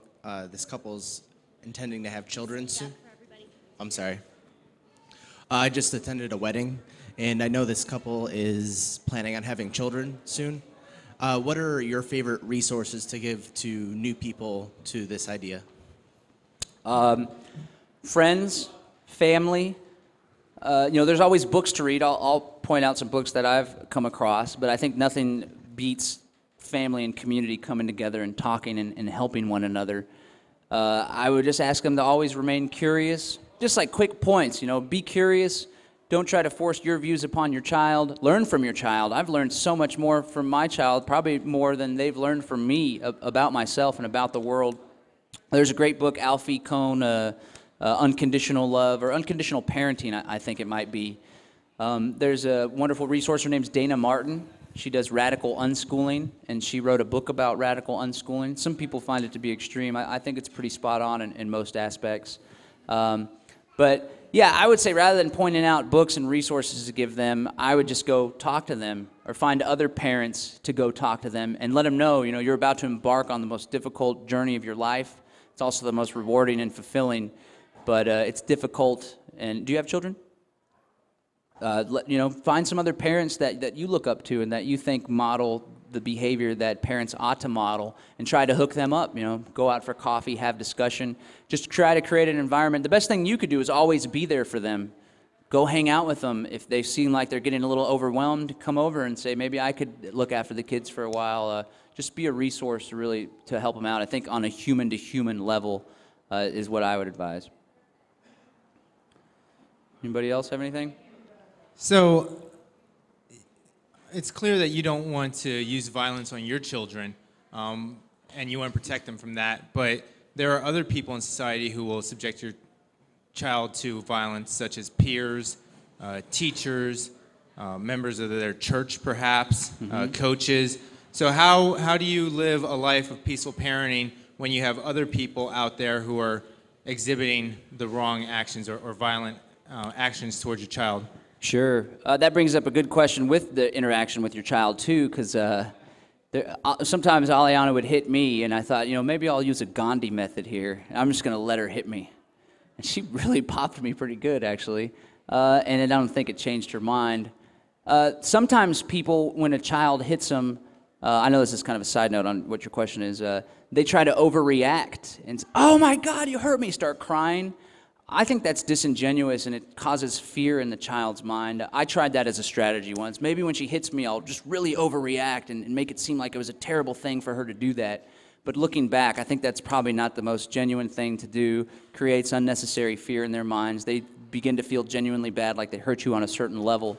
S4: this couple's intending to have children soon. I'm sorry. I just attended a wedding, and I know this couple is planning on having children soon. What are your favorite resources to give to new people to this idea?
S2: Friends, family. There's always books to read. I'll point out some books that I've come across, but I think nothing beats family and community coming together and talking and helping one another. I would just ask them to always remain curious. Just like quick points, be curious. Don't try to force your views upon your child. Learn from your child. I've learned so much more from my child, probably more than they've learned from me about myself and about the world. There's a great book, Alfie Kohn, Unconditional Love, or Unconditional Parenting, I think it might be. There's a wonderful resource. Her name's Dana Martin. She does radical unschooling, and she wrote a book about radical unschooling. Some people find it to be extreme. I think it's pretty spot on in most aspects. But yeah, I would say rather than pointing out books and resources to give them, I would just go talk to them or find other parents to go talk to them and let them know, you're about to embark on the most difficult journey of your life. It's also the most rewarding and fulfilling, but it's difficult. And do you have children? Find some other parents that you look up to and that you think model the behavior that parents ought to model, and try to hook them up. Go out for coffee, have discussion. Just try to create an environment. The best thing you could do is always be there for them. Go hang out with them. If they seem like they're getting a little overwhelmed, come over and say, maybe I could look after the kids for a while. Just be a resource to help them out. I think on a human-to-human level is what I would advise. Anybody else have anything?
S5: So it's clear that you don't want to use violence on your children, and you want to protect them from that. But there are other people in society who will subject your child to violence, such as peers, teachers, members of their church, perhaps, coaches. So how do you live a life of peaceful parenting when you have other people out there who are exhibiting the wrong actions or violent actions towards your child?
S2: Sure. That brings up a good question with the interaction with your child, too, because sometimes Aliana would hit me, and I thought, maybe I'll use a Gandhi method here. I'm just going to let her hit me. And she really popped me pretty good, actually, and I don't think it changed her mind. Sometimes people, when a child hits them, I know this is kind of a side note on what your question is, they try to overreact and say, oh, my God, you hurt me, start crying. I think that's disingenuous, and it causes fear in the child's mind. I tried that as a strategy once. Maybe when she hits me, I'll just really overreact and make it seem like it was a terrible thing for her to do that. But looking back, I think that's probably not the most genuine thing to do. Creates unnecessary fear in their minds. They begin to feel genuinely bad, like they hurt you on a certain level.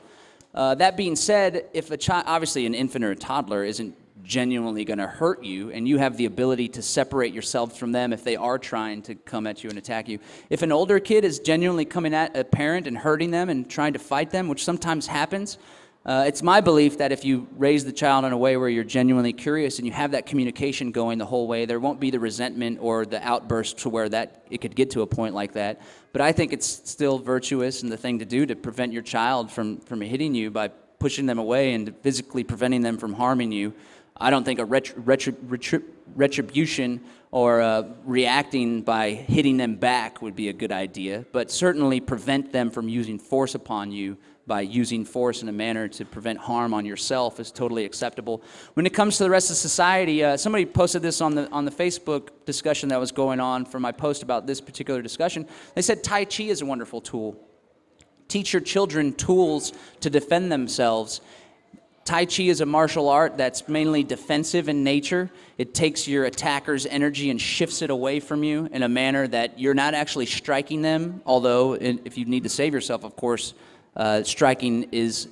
S2: That being said, if a child, obviously an infant or a toddler isn't genuinely going to hurt you, and you have the ability to separate yourself from them if they are trying to come at you and attack you. If an older kid is genuinely coming at a parent and hurting them and trying to fight them, which sometimes happens, it's my belief that if you raise the child in a way where you're genuinely curious and you have that communication going the whole way, there won't be the resentment or the outburst to where it could get to a point like that. But I think it's still virtuous and the thing to do to prevent your child from hitting you by pushing them away and physically preventing them from harming you. I don't think a retribution or reacting by hitting them back would be a good idea, but certainly prevent them from using force upon you by using force in a manner to prevent harm on yourself is totally acceptable. When it comes to the rest of society, somebody posted this on the Facebook discussion that was going on for my post about this particular discussion. They said Tai Chi is a wonderful tool. Teach your children tools to defend themselves. Tai Chi is a martial art that's mainly defensive in nature. It takes your attacker's energy and shifts it away from you in a manner that you're not actually striking them, although if you need to save yourself, of course, striking is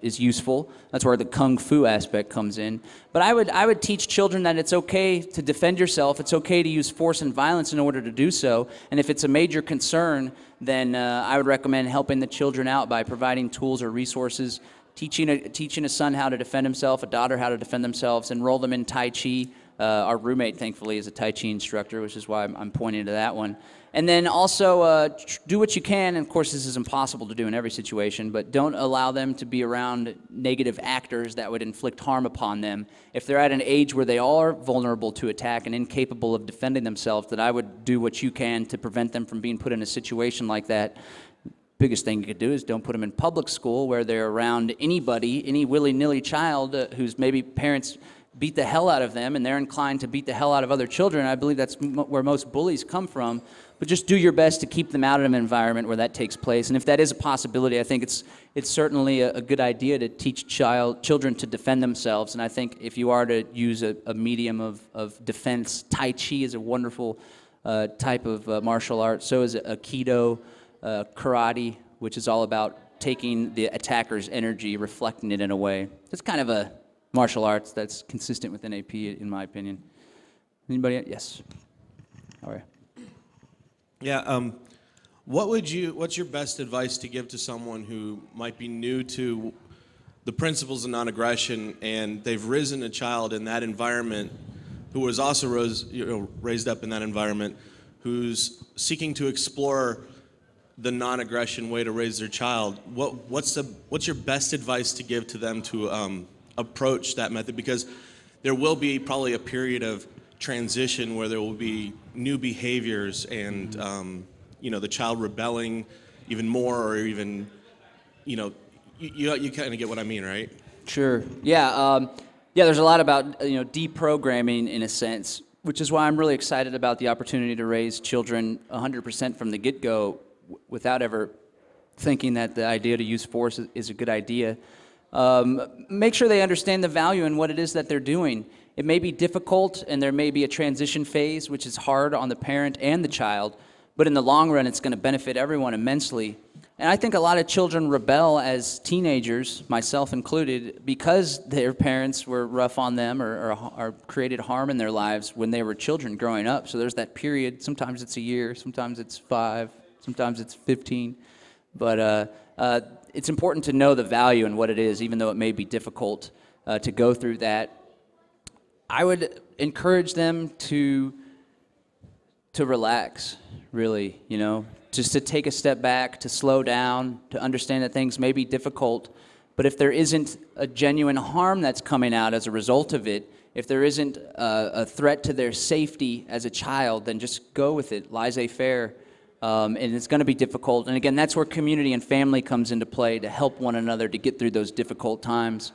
S2: useful. That's where the kung fu aspect comes in. But I would teach children that it's okay to defend yourself. It's okay to use force and violence in order to do so. And if it's a major concern, then I would recommend helping the children out by providing tools or resources, teaching a son how to defend himself, a daughter how to defend themselves, enroll them in Tai Chi. Our roommate, thankfully, is a Tai Chi instructor, which is why I'm pointing to that one. And then also do what you can. And of course, this is impossible to do in every situation, but don't allow them to be around negative actors that would inflict harm upon them. If they're at an age where they are vulnerable to attack and incapable of defending themselves, then I would do what you can to prevent them from being put in a situation like that. Biggest thing you could do is don't put them in public school where they're around anybody, any willy-nilly child whose maybe parents beat the hell out of them and they're inclined to beat the hell out of other children. I believe that's where most bullies come from. But just do your best to keep them out of an environment where that takes place. And if that is a possibility, I think it's certainly a good idea to teach children to defend themselves. And I think if you are to use a medium of defense, Tai Chi is a wonderful type of martial art. So is Aikido, karate, which is all about taking the attacker's energy, reflecting it in a way. It's kind of a martial arts that's consistent with NAP, in my opinion. Anybody? Yes. How are you?
S6: Yeah. What's your best advice to give to someone who might be new to the principles of non-aggression and they've risen a child in that environment who was also raised up in that environment, who's seeking to explore the non-aggression way to raise their child? What's your best advice to give to them to approach that method? Because there will be probably a period of transition where there will be new behaviors and the child rebelling even more, or even you kind of get what I mean, right?
S2: Sure. Yeah. There's a lot about deprogramming in a sense, which is why I'm really excited about the opportunity to raise children 100% from the get-go without ever thinking that the idea to use force is a good idea. Make sure they understand the value in what it is that they're doing. It may be difficult, and there may be a transition phase, which is hard on the parent and the child, but in the long run, it's going to benefit everyone immensely. And I think a lot of children rebel as teenagers, myself included, because their parents were rough on them or created harm in their lives when they were children growing up. So there's that period. Sometimes it's a year, sometimes it's 5, sometimes it's 15. But it's important to know the value in what it is, even though it may be difficult to go through that. I would encourage them to relax, really, just to take a step back, to slow down, to understand that things may be difficult. But if there isn't a genuine harm that's coming out as a result of it, if there isn't a threat to their safety as a child, then just go with it, laissez-faire. And it's going to be difficult. And again, that's where community and family comes into play to help one another to get through those difficult times.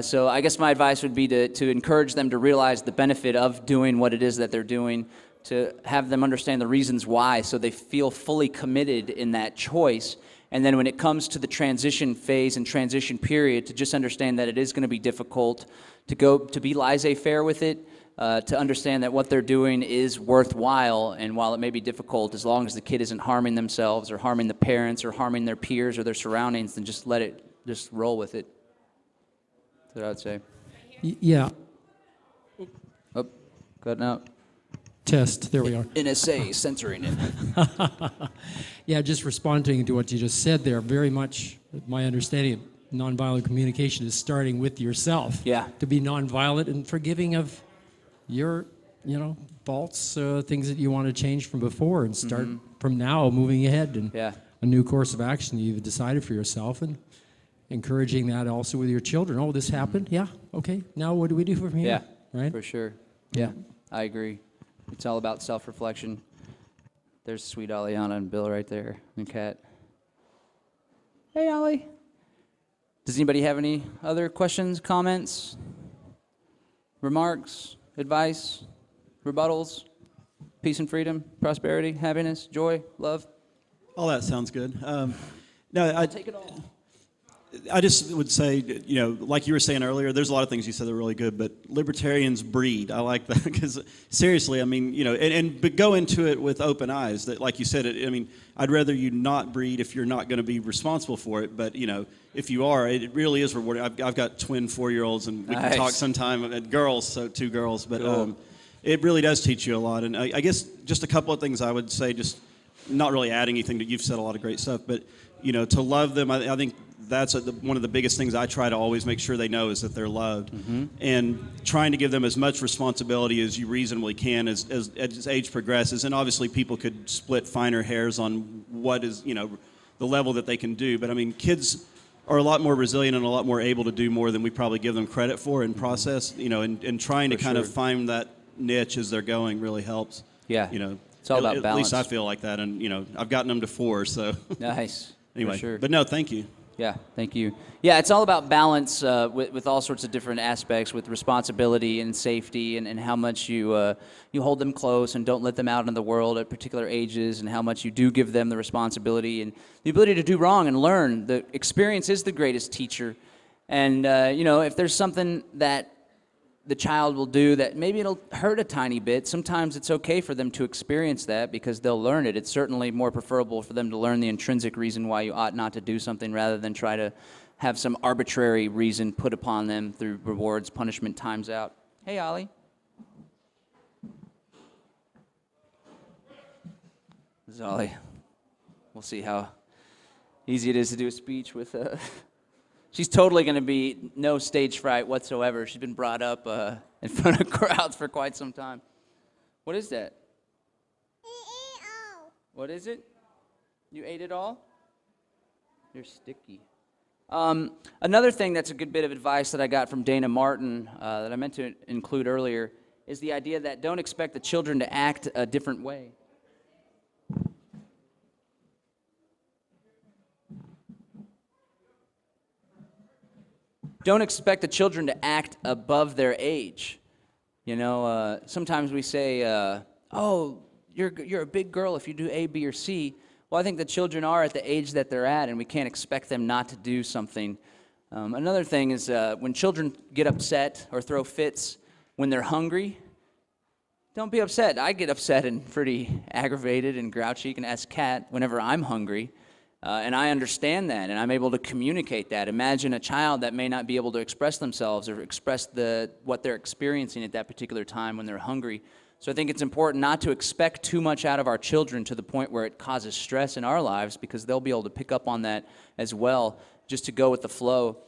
S2: So I guess my advice would be to encourage them to realize the benefit of doing what it is that they're doing, to have them understand the reasons why so they feel fully committed in that choice. And then when it comes to the transition phase and transition period, to just understand that it is going to be difficult, to be laissez-faire with it, to understand that what they're doing is worthwhile, and while it may be difficult, as long as the kid isn't harming themselves or harming the parents or harming their peers or their surroundings, then just roll with it. That's what I would say.
S7: Yeah.
S2: Oh, cutting out.
S7: Test, there we are.
S2: NSA censoring it.
S7: Yeah, just responding to what you just said there, very much my understanding of nonviolent communication is starting with yourself.
S2: Yeah.
S7: To be nonviolent and forgiving of your, faults, things that you want to change from before, and start from now moving ahead and a new course of action you've decided for yourself, and encouraging that also with your children. Oh, this happened? Yeah, okay. Now what do we do from here?
S2: Yeah,
S7: right?
S2: For sure. Yeah, I agree. It's all about self-reflection. There's sweet Aliana and Bill right there, and Kat. Hey, Ollie. Does anybody have any other questions, comments, remarks, advice, rebuttals, peace and freedom, prosperity, happiness, joy, love?
S8: All that sounds good. No,
S2: Take it all.
S8: I just would say, you know, like you were saying earlier, there's a lot of things you said that are really good, but libertarians breed. I like that because seriously, I mean, you know, but go into it with open eyes. That, like you said, I mean, I'd rather you not breed if you're not going to be responsible for it. But you know, if you are, it really is rewarding. I've got twin 4-year-olds, and we can talk sometime. Girls, so 2 girls, but cool. It really does teach you a lot. And I guess just a couple of things I would say, just not really adding anything. That you've said a lot of great stuff, but you know, to love them, I think. That's one of the biggest things I try to always make sure they know is that they're loved, and trying to give them as much responsibility as you reasonably can as age progresses. And obviously, people could split finer hairs on what is, you know, the level that they can do. But I mean, kids are a lot more resilient and a lot more able to do more than we probably give them credit for in process. You know, and trying to kind of find that niche as they're going really helps.
S2: Yeah,
S8: you know,
S2: it's all about
S8: at
S2: balance.
S8: least I feel like that, and you know, I've gotten them to 4, so
S2: nice.
S8: Anyway,
S2: for sure.
S8: But no, thank you.
S2: Yeah, thank you. Yeah, it's all about balance with all sorts of different aspects, with responsibility and safety, and how much you hold them close and don't let them out in the world at particular ages, and how much you do give them the responsibility and the ability to do wrong and learn. The experience is the greatest teacher, and you know, if there's something that the child will do that maybe it'll hurt a tiny bit, sometimes it's okay for them to experience that because they'll learn it. It's certainly more preferable for them to learn the intrinsic reason why you ought not to do something rather than try to have some arbitrary reason put upon them through rewards, punishment, times out. Hey, Ollie. This is Ollie. We'll see how easy it is to do a speech with she's totally going to be no stage fright whatsoever. She's been brought up in front of crowds for quite some time. What is that? What is it? You ate it all? You're sticky. Another thing that's a good bit of advice that I got from Dana Martin that I meant to include earlier is the idea that don't expect the children to act a different way. Don't expect the children to act above their age. You know, sometimes we say, oh, you're a big girl if you do A, B, or C. Well, I think the children are at the age that they're at, and we can't expect them not to do something. Another thing is when children get upset or throw fits when they're hungry, don't be upset. I get upset and pretty aggravated and grouchy. You can ask Kat whenever I'm hungry. And I understand that, and I'm able to communicate that. Imagine a child that may not be able to express themselves or express what they're experiencing at that particular time when they're hungry. So I think it's important not to expect too much out of our children to the point where it causes stress in our lives, because they'll be able to pick up on that as well, just to go with the flow.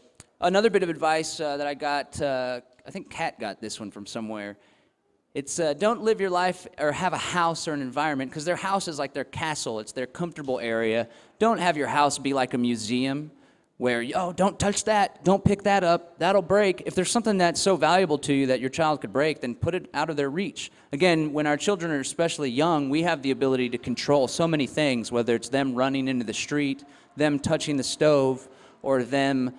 S2: Another bit of advice that I got, I think Kat got this one from somewhere. It's don't live your life or have a house or an environment, because their house is like their castle. It's their comfortable area. Don't have your house be like a museum where, oh, don't touch that. Don't pick that up. That'll break. If there's something that's so valuable to you that your child could break, then put it out of their reach. Again, when our children are especially young, we have the ability to control so many things, whether it's them running into the street, them touching the stove, or them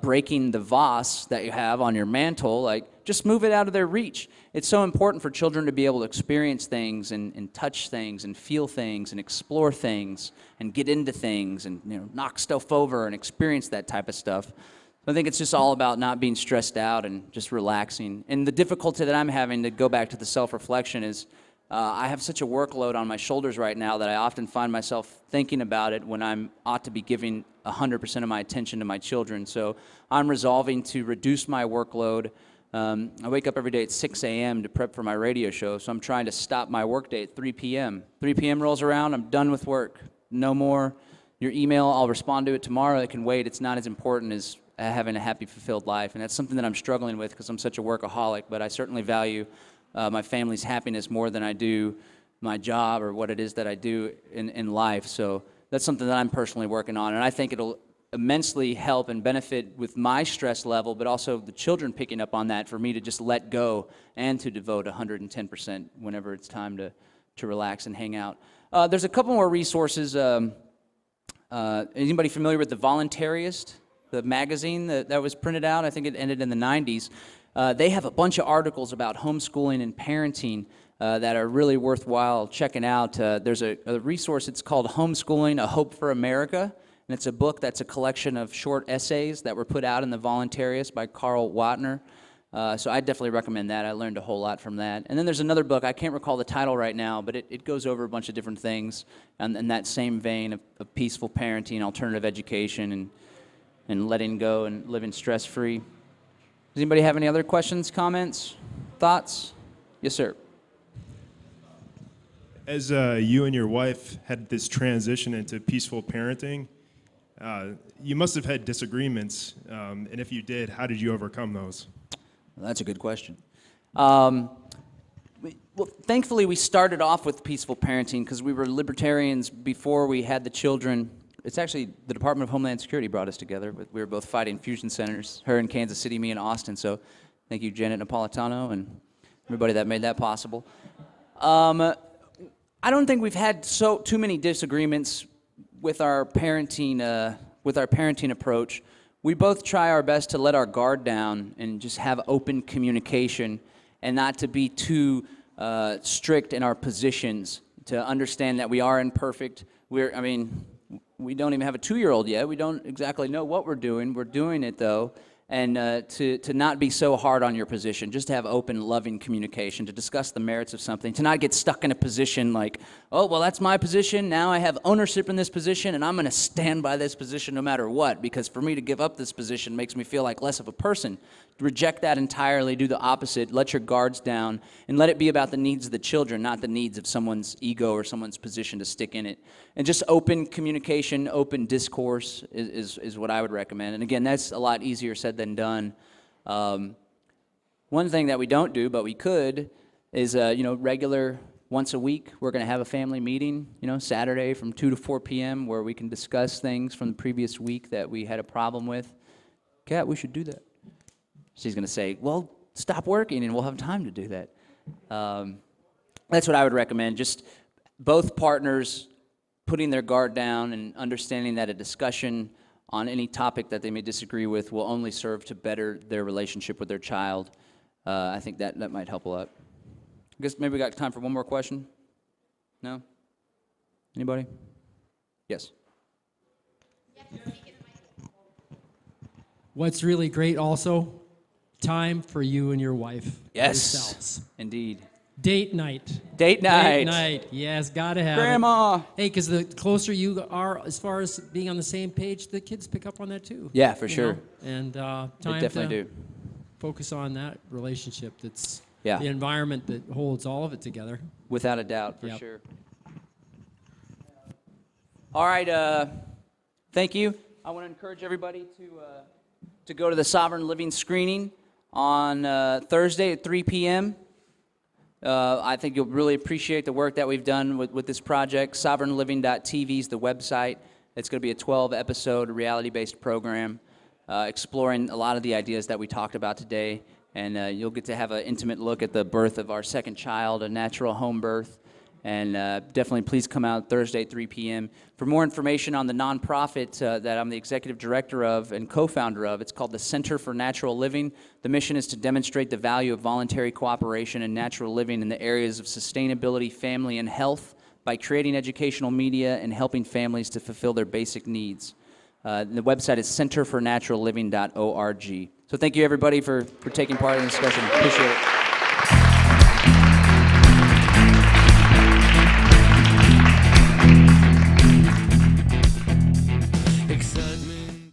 S2: breaking the vase that you have on your mantle. Like, just move it out of their reach. It's so important for children to be able to experience things and touch things and feel things and explore things and get into things and, you know, knock stuff over and experience that type of stuff. So I think it's just all about not being stressed out and just relaxing. And the difficulty that I'm having, to go back to the self-reflection, is I have such a workload on my shoulders right now that I often find myself thinking about it when I ought to be giving 100% of my attention to my children. So I'm resolving to reduce my workload. I wake up every day at 6 a.m. to prep for my radio show, so I'm trying to stop my workday at 3 p.m. 3 p.m. rolls around, I'm done with work. No more. Your email, I'll respond to it tomorrow. It can wait. It's not as important as having a happy, fulfilled life, and that's something that I'm struggling with because I'm such a workaholic, but I certainly value my family's happiness more than I do my job or what it is that I do in life. So that's something that I'm personally working on, and I think it'll immensely help and benefit with my stress level, but also the children picking up on that, for me to just let go and to devote 110% whenever it's time to relax and hang out. There's a couple more resources. Anybody familiar with The Voluntarist, the magazine that was printed out? I think it ended in the 90s. They have a bunch of articles about homeschooling and parenting that are really worthwhile checking out. There's a resource, it's called Homeschooling, A Hope for America. and it's a book that's a collection of short essays that were put out in the Voluntarius by Carl Watner. So I definitely recommend that. I learned a whole lot from that. And then there's another book, I can't recall the title right now, but it goes over a bunch of different things in that same vein of peaceful parenting, alternative education, and letting go and living stress-free. Does anybody have any other questions, comments, thoughts? Yes, sir.
S9: As you and your wife had this transition into peaceful parenting, you must have had disagreements, and if you did, how did you overcome those?
S2: Well, that's a good question. Well, thankfully, we started off with peaceful parenting because we were libertarians before we had the children. It's actually the Department of Homeland Security brought us together. We were both fighting fusion centers, her in Kansas City, me in Austin. So thank you, Janet Napolitano, and everybody that made that possible. I don't think we've had too many disagreements with our parenting approach. We both try our best to let our guard down and just have open communication, and not to be too strict in our positions. To understand that we are imperfect. We don't even have a 2-year-old yet. We don't exactly know what we're doing. We're doing it though. And to not be so hard on your position, just to have open, loving communication, to discuss the merits of something, to not get stuck in a position like, oh, well, that's my position, now I have ownership in this position, and I'm going to stand by this position no matter what, because for me to give up this position makes me feel like less of a person. Reject that entirely, do the opposite, let your guards down, and let it be about the needs of the children, not the needs of someone's ego or someone's position to stick in it. And just open communication, open discourse is what I would recommend. And again, that's a lot easier said than done. One thing that we don't do, but we could, is regular once a week, we're going to have a family meeting, Saturday from 2 to 4 p.m. where we can discuss things from the previous week that we had a problem with. Kat, we should do that. She's going to say, well, stop working and we'll have time to do that. That's what I would recommend. Just both partners putting their guard down and understanding that a discussion on any topic that they may disagree with will only serve to better their relationship with their child. I think that might help a lot. I guess maybe we got time for one more question? No? Anybody? Yes.
S7: What's really great also, time for you and your wife.
S2: Yes,
S7: yourselves.
S2: Indeed.
S7: Date night.
S2: Date night.
S7: Date night. Yes, gotta have
S2: Grandma.
S7: it. Hey, because the closer you are as far as being on the same page, the kids pick up on that too.
S2: Yeah, for sure.
S7: And time
S2: they definitely
S7: to
S2: do.
S7: focus on that relationship. That's
S2: Yeah.
S7: the environment that holds all of it together.
S2: Without a doubt, for
S7: Yep.
S2: sure. All right, thank you. I want to encourage everybody to go to the Sovereign Living screening on Thursday at 3 p.m. I think you'll really appreciate the work that we've done with this project. SovereignLiving.tv is the website. It's going to be a 12-episode reality-based program exploring a lot of the ideas that we talked about today. And you'll get to have an intimate look at the birth of our second child, a natural home birth. And definitely please come out Thursday at 3 p.m. For more information on the nonprofit that I'm the executive director of and co-founder of, it's called the Center for Natural Living. The mission is to demonstrate the value of voluntary cooperation and natural living in the areas of sustainability, family, and health by creating educational media and helping families to fulfill their basic needs. The website is centerfornaturalliving.org. So thank you, everybody, for taking part in the discussion. Appreciate it.